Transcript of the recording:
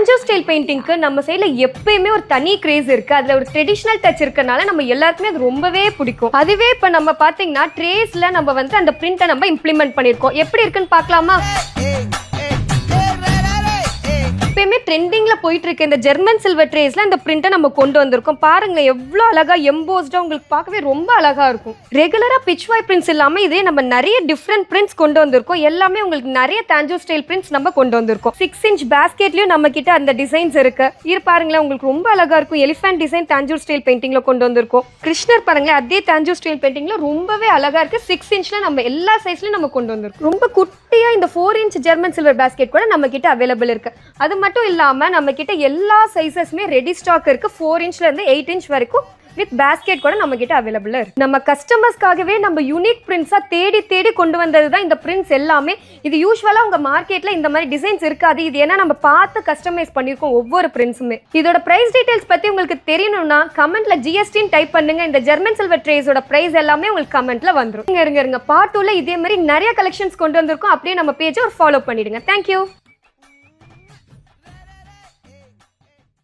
தாஞ்சோ style பெயிண்டிங்க்கு நம்ம சைடுல எப்பயுமே ஒரு தனி கிரேஸ் இருக்கு. அதுல ஒரு ட்ரெடிஷனல் டச் இருக்கனால நம்ம எல்லாருக்குமே அது ரொம்பவே பிடிக்கும். அதுவே இப்ப நம்ம பாத்தீங்கன்னா ட்ரேஸ்ல நம்ம வந்து அந்த பிரிண்ட்டை நம்ம இம்ப்ளிமெண்ட் பண்ணிருக்கோம். எப்படி இருக்குன்னு பார்க்கலாமா? எப்பயுமே ட்ரெண்டிங்ல போயிட்டு இருக்க இந்த ஜெர்மன் சில்வர் ட்ரேஸ்ல இந்த பிரிண்ட்டை நம்ம கொண்டு வந்திருக்கோம். பாருங்க எவ்வளவு அழகா எம்போஸ்டா உங்களுக்கு பார்க்கவே ரொம்ப அழகா இருக்கும். ரெகுலரா பிட்ச்வாய் பிரிண்ட்ஸ் இல்லாம இதே நம்ம நிறைய டிஃப்ரெண்ட் பிரிண்ட்ஸ் கொண்டு வந்திருக்கோம். எல்லாமே உங்களுக்கு நிறைய தாஞ்சோ ஸ்டைல் பிரிண்ட்ஸ் நம்ம கொண்டு வந்திருக்கோம். 6 inch பேஸ்கெட்லயும் நம்ம கிட்ட அந்த டிசைன்ஸ் இருக்கு. பாருங்களேன் உங்களுக்கு ரொம்ப அழகா இருக்கும். எலிஃபென்ட் டிசைன் தாஞ்சோ ஸ்டைல் பெயிண்டிங்ல கொண்டு வந்திருக்கோம். கிருஷ்ணர் பாருங்களேன் அதே தாஞ்சோ ஸ்டைல் பெயிண்டிங்ல ரொம்பவே அழகா இருக்கு. 6 inchல நம்ம எல்லா சைஸ்லயும் நம்ம கொண்டு வந்திருக்கோம். ரொம்ப குட்டியா இந்த 4 inch ஜெர்மன் சில்வர் பேஸ்கெட் கூட நம்ம கிட்ட அவைலபிள் இருக்கு. அது மட்டும் இல்லாம நம்ம கிட்ட எல்லா சைஸஸ்மே ரெடி ஸ்டாக் இருக்கு. 4 inchல இருந்து 8 inch வரைக்கும் வித் பேஸ்கெட் கூட நம்ம கிட்ட அவைலபிள் இருக்கு. நம்ம கஸ்டமர்ஸ்க்காகவே நம்ம யூனிக் பிரிண்ட்ஸா தேடி தேடி கொண்டு வந்தது தான் இந்த பிரிண்ட்ஸ் எல்லாமே. இது யூசுவலா உங்க மார்க்கெட்ல இந்த மாதிரி டிசைன்ஸ் இருக்காது. இது ஏன்னா நம்ம பார்த்து கஸ்டமைஸ் பண்ணிருக்கோம் ஒவ்வொரு பிரிண்ட்ஸுமே. இதோட பிரைஸ் டீடைல்ஸ் பத்தி உங்களுக்கு தெரியணும்னா கமெண்ட்ல GST டைப் பண்ணுங்க. இந்த ஜெர்மன் சில்வர் ட்ரேஸோட பிரைஸ் எல்லாமே உங்களுக்கு கமெண்ட்ல வந்துரும். இருங்க பார்ட் 2ல இதே மாதிரி நிறைய கலெக்ஷன்ஸ் கொண்டு வந்திருக்கோம். அப்படியே நம்ம பேஜை ஒரு ஃபாலோ பண்ணிடுங்க. தேங்க்யூ.